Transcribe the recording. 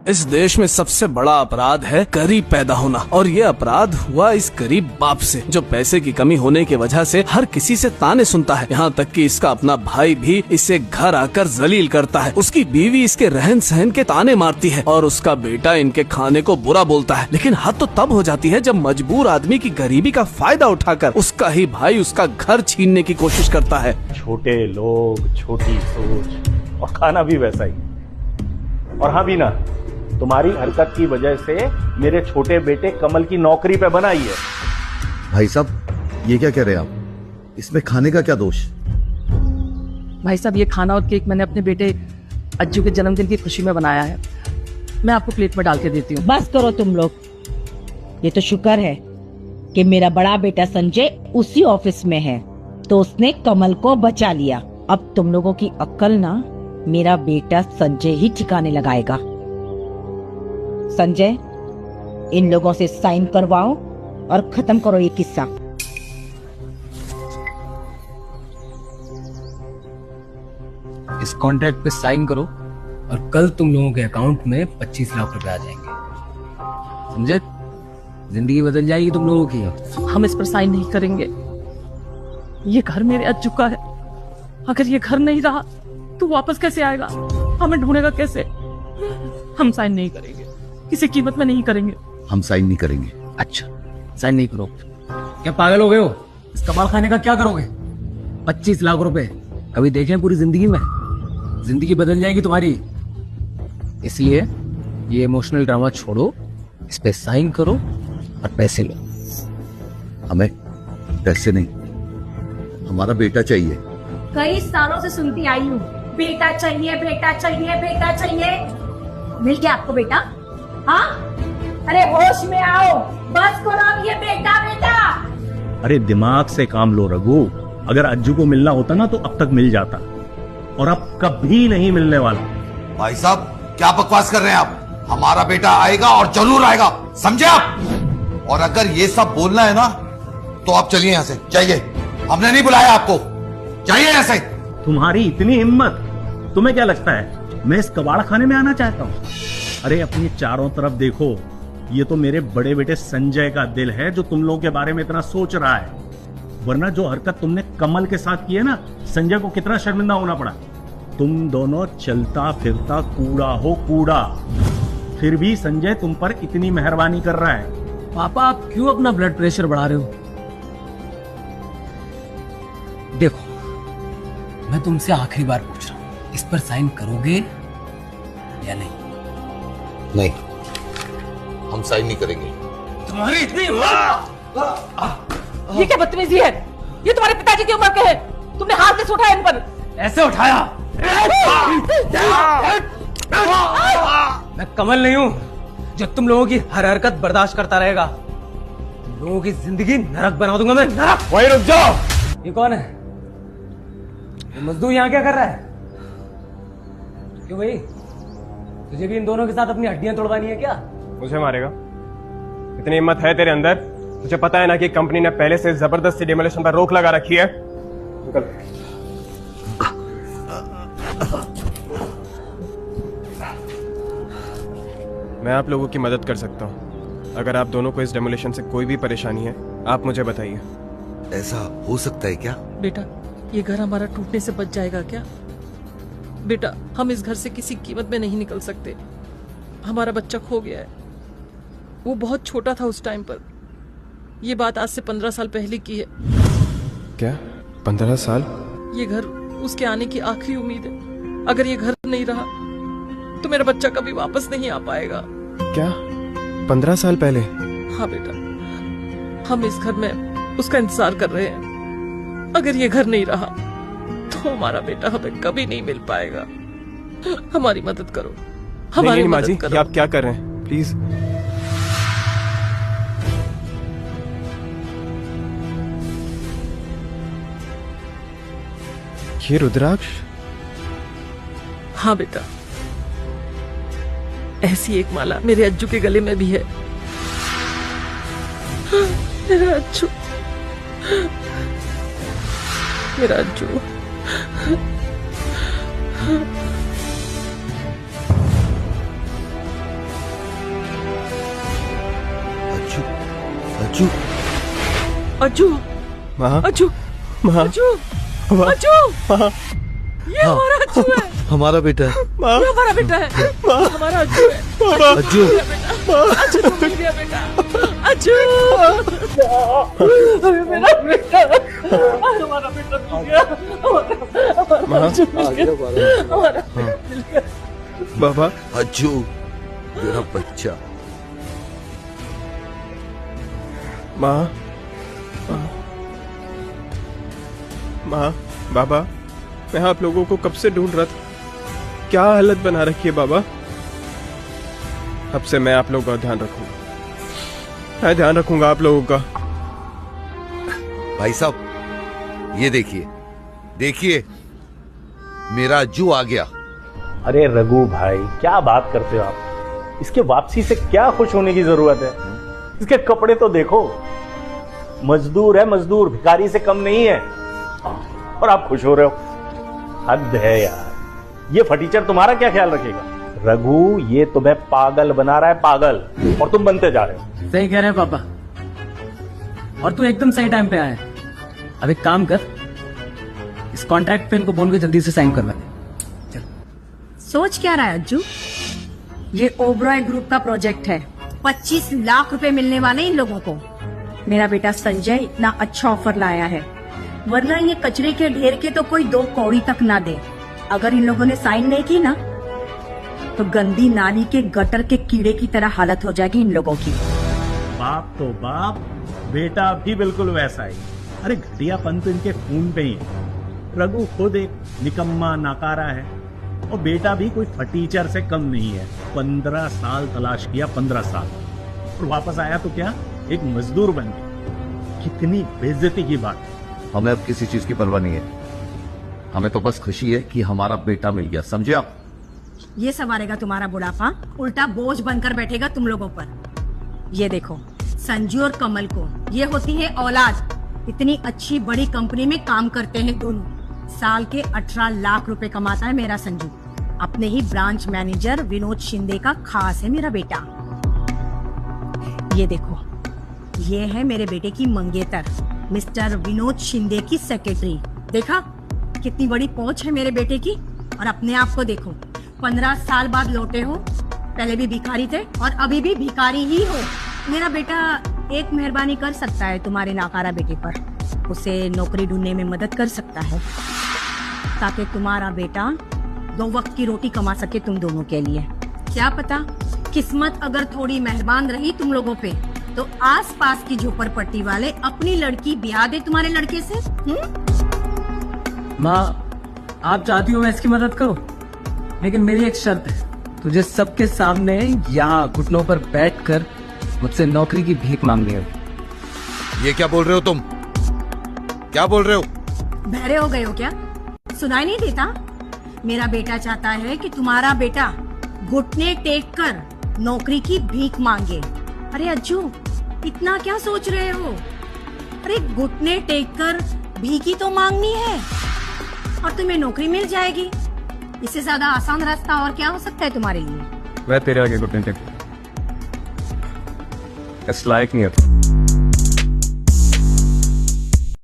इस देश में सबसे बड़ा अपराध है गरीब पैदा होना, और ये अपराध हुआ इस गरीब बाप से जो पैसे की कमी होने की वजह से हर किसी से ताने सुनता है। यहाँ तक कि इसका अपना भाई भी इसे घर आकर जलील करता है। उसकी बीवी इसके रहन सहन के ताने मारती है और उसका बेटा इनके खाने को बुरा बोलता है। लेकिन हद तो तब हो जाती है जब मजबूर आदमी की गरीबी का फायदा उठाकर उसका ही भाई उसका घर छीनने की कोशिश करता है। छोटे लोग, छोटी सोच और खाना भी वैसा ही। और हाँ बीना, तुम्हारी हरकत की वजह से मेरे छोटे बेटे कमल की नौकरी पे बनाई है। भाई साहब, ये क्या कह रहे हैं आप? इसमें खाने का क्या दोष? भाई साहब, ये खाना और केक मैंने अपने बेटे अज्जू के जन्मदिन की खुशी में बनाया है। मैं आपको प्लेट में डाल के देती हूँ। बस करो तुम लोग। ये तो शुक्र है कि मेरा बड़ा बेटा संजय उसी ऑफिस में है, तो उसने कमल को बचा लिया। अब तुम लोगों की अक्ल ना मेरा बेटा संजय ही ठिकाने लगाएगा। संजय, इन लोगों से साइन करवाओ और खत्म करो ये किस्सा। इस कॉन्ट्रैक्ट पे साइन करो और कल तुम लोगों के अकाउंट में 25 लाख रुपए आ जाएंगे। समझे? जिंदगी बदल जाएगी तुम लोगों की। हम इस पर साइन नहीं करेंगे। ये घर मेरे अज्जू का है। अगर ये घर नहीं रहा तो वापस कैसे आएगा? हमें ढूंढेगा कैसे? हम साइन नहीं करेंगे, किसी कीमत में नहीं करेंगे। हम साइन नहीं करेंगे। अच्छा, साइन नहीं करो? क्या पागल हो गए हो? इस कमाल खाने का क्या करोगे? 25 लाख रुपए कभी देखे पूरी जिंदगी में? जिंदगी बदल जाएगी तुम्हारी। इसलिए ये इमोशनल ड्रामा छोड़ो, इस पे साइन करो और पैसे लो। हमें पैसे नहीं, हमारा बेटा चाहिए। कई सालों से सुनती आई हूँ, बेटा चाहिए, बेटा चाहिए, बेटा चाहिए। मिल गया आपको बेटा? हाँ? अरे होश में आओ, बस करो अब ये बेटा बेटा। अरे दिमाग से काम लो रघु। अगर अज्जू को मिलना होता ना तो अब तक मिल जाता, और अब कभी नहीं मिलने वाला। भाई साहब, क्या बकवास कर रहे हैं आप? हमारा बेटा आएगा और जरूर आएगा, समझे आप? और अगर ये सब बोलना है ना तो आप चलिए यहाँ से, जाइए। हमने नहीं बुलाया आपको, जाइए यहाँ से। तुम्हारी इतनी हिम्मत? तुम्हें क्या लगता है मैं इस कबाड़ खाने में आना चाहता हूँ? अरे अपनी चारों तरफ देखो, ये तो मेरे बड़े बेटे संजय का दिल है जो तुम लोगों के बारे में इतना सोच रहा है। वरना जो हरकत तुमने कमल के साथ की है ना, संजय को कितना शर्मिंदा होना पड़ा। तुम दोनों चलता फिरता कूड़ा हो, कूड़ा। फिर भी संजय तुम पर इतनी मेहरबानी कर रहा है। पापा, आप क्यों अपना ब्लड प्रेशर बढ़ा रहे हो? देखो, मैं तुमसे आखिरी बार पूछ रहा हूं, इस पर साइन करोगे या नहीं? नहीं, हम साइन नहीं करेंगे। तुम्हारी इतनी ये क्या बदतमीजी है? ये तुम्हारे पिताजी की उम्र के हैं। तुमने हाथ से उठाया इन पर। ऐसे उठाया? मैं कमल नहीं हूं जो तुम लोगों की हर हरकत बर्दाश्त करता रहेगा। तुम लोगों की जिंदगी नरक बना दूंगा मैं, नरक। वहीं रुक जाओ। ये कौन है? ये मजदूर यहाँ क्या कर रहा है? क्यों भाई, तुझे भी इन दोनों के साथ अपनी हड्डियां तोड़वानी है क्या? मुझे मारेगा? इतनी हिम्मत है तेरे अंदर? तुझे पता है ना कि कंपनी ने पहले से जबरदस्ती डिमोलिशन पर रोक लगा रखी है। निकल। मैं आप लोगों की मदद कर सकता हूँ। अगर आप दोनों को इस डेमोलिशन से कोई भी परेशानी है, आप मुझे बताइए। ऐसा हो सकता है क्या? बेटा, ये घर हमारा टूटने से बच जाएगा क्या? बेटा, हम इस घर से किसी कीमत में नहीं निकल सकते। हमारा बच्चा खो गया है। वो बहुत छोटा था उस टाइम पर। ये बात आज से 15 साल पहले की है। क्या 15 साल? ये घर उसके आने की आखिरी उम्मीद है। अगर ये घर नहीं रहा तो मेरा बच्चा कभी वापस नहीं आ पाएगा। क्या 15 साल पहले? हाँ बेटा, हम इस घर में उसका इंतजार कर रहे हैं। अगर ये घर नहीं रहा तो हमारा बेटा हमें कभी नहीं मिल पाएगा। हमारी मदद करो, हमारी नहीं, माँ मदद जी, करो। ये आप क्या कर रहे हैं? प्लीज। ये रुद्राक्ष? हाँ बेटा, ऐसी एक माला मेरे अज्जू के गले में भी है। मेरा अज्जू, मेरा अज्जू। अज्जू अज्जू माँ अज्जू माँ अज्जू माँ अज्जू माँ ये हमारा अज्जू है, हमारा बेटा है। माँ ये हमारा बेटा है, हमारा अज्जू है। अज्जू अज्जू तो मिल गया बेटा, अज्जू अरे मेरा बेटा, हमारा बेटा मिल गया, माँ हमारा मिल गया। बाबा अज्जू मेरा बच्चा। माँ माँ बाबा मैं आप लोगों को कब से ढूंढ रहा था। क्या हालत बना रखी है बाबा। अब से मैं आप लोगों का ध्यान रखूंगा, मैं ध्यान रखूंगा आप लोगों का। भाई साहब ये देखिए देखिए मेरा अज्जू आ गया। अरे रघु भाई क्या बात करते हो आप। इसके वापसी से क्या खुश होने की जरूरत है। इसके कपड़े तो देखो, मजदूर है मजदूर, भिखारी से कम नहीं है, और आप खुश हो रहे हो। हद है यार, ये फटीचर तुम्हारा क्या ख्याल रखेगा। रघु ये तुम्हें पागल बना रहा है, पागल, और तुम बनते जा रहे हो। सही कह रहे हैं पापा, और तू एकदम सही टाइम पे आया है। अब एक काम कर, इस कॉन्ट्रैक्ट पे इनको बोल के जल्दी से साइन करवा दे। सोच क्या रहा है अज्जू? ये ओबरॉय ग्रुप का प्रोजेक्ट है, 25 लाख रुपए मिलने वाले इन लोगों को। मेरा बेटा संजय इतना अच्छा ऑफर लाया है, वरना ये कचरे के ढेर के तो कोई 2 कौड़ी तक ना दे। अगर इन लोगों ने साइन नहीं की ना, तो गंदी नाली के गटर के कीड़े की तरह हालत हो जाएगी इन लोगों की। बाप तो बाप, बेटा भी बिल्कुल वैसा ही। अरे घटियापन तो इनके खून पे ही है। रघु खुद एक निकम्मा नाकारा है, और बेटा भी कोई फटीचर से कम नहीं है। 15 साल तलाश किया, 15 साल, और वापस आया तो क्या, एक मजदूर बन गया। कितनी बेइज्जती की बात है। हमें अब किसी चीज की परवाह नहीं है, हमें तो बस खुशी है कि हमारा बेटा मिल गया, समझे आप। ये संवारेगा तुम्हारा बुढ़ापा, उल्टा बोझ बनकर बैठेगा तुम लोगों पर। ये देखो, संजू और कमल को ये होती है औलाद। इतनी अच्छी बड़ी कंपनी में काम करते हैं दोनों। साल के 18 लाख रुपए कमाता है मेरा संजू। अपने ही ब्रांच मैनेजर विनोद शिंदे का खास है मेरा बेटा। ये देखो, ये है मेरे बेटे की मंगेतर, मिस्टर विनोद शिंदे की सेक्रेटरी। देखा कितनी बड़ी पहुंच है मेरे बेटे की। और अपने आप को देखो, 15 साल बाद लौटे हो। पहले भी भिखारी थे और अभी भी भिखारी ही हो। मेरा बेटा एक मेहरबानी कर सकता है तुम्हारे नाकारा बेटे पर, उसे नौकरी ढूंढने में मदद कर सकता है, ताकि तुम्हारा बेटा 2 वक्त की रोटी कमा सके तुम दोनों के लिए। क्या पता, किस्मत अगर थोड़ी मेहरबान रही तुम लोगों पे, तो आसपास की झोपड़पट्टी वाले अपनी लड़की ब्याह दे तुम्हारे लड़के से। माँ आप चाहती हो मैं इसकी मदद करूं, लेकिन मेरी एक शर्त है, तुझे सबके सामने यहाँ घुटनों पर बैठकर मुझसे नौकरी की भीख मांगनी है। ये क्या बोल रहे हो तुम, क्या बोल रहे हो। बहरे हो गए हो क्या? सुनाई नहीं देता? मेरा बेटा चाहता है कि तुम्हारा बेटा घुटने टेक कर नौकरी की भीख मांगे। अरे अज्जू, इतना क्या सोच रहे हो? अरे घुटने टेक कर भीख ही तो मांगनी है, और तुम्हें नौकरी मिल जाएगी। इससे ज्यादा आसान रास्ता और क्या हो सकता है तुम्हारे लिए? मैं तेरे आगे घुटने टेक, इस लायक नहीं है।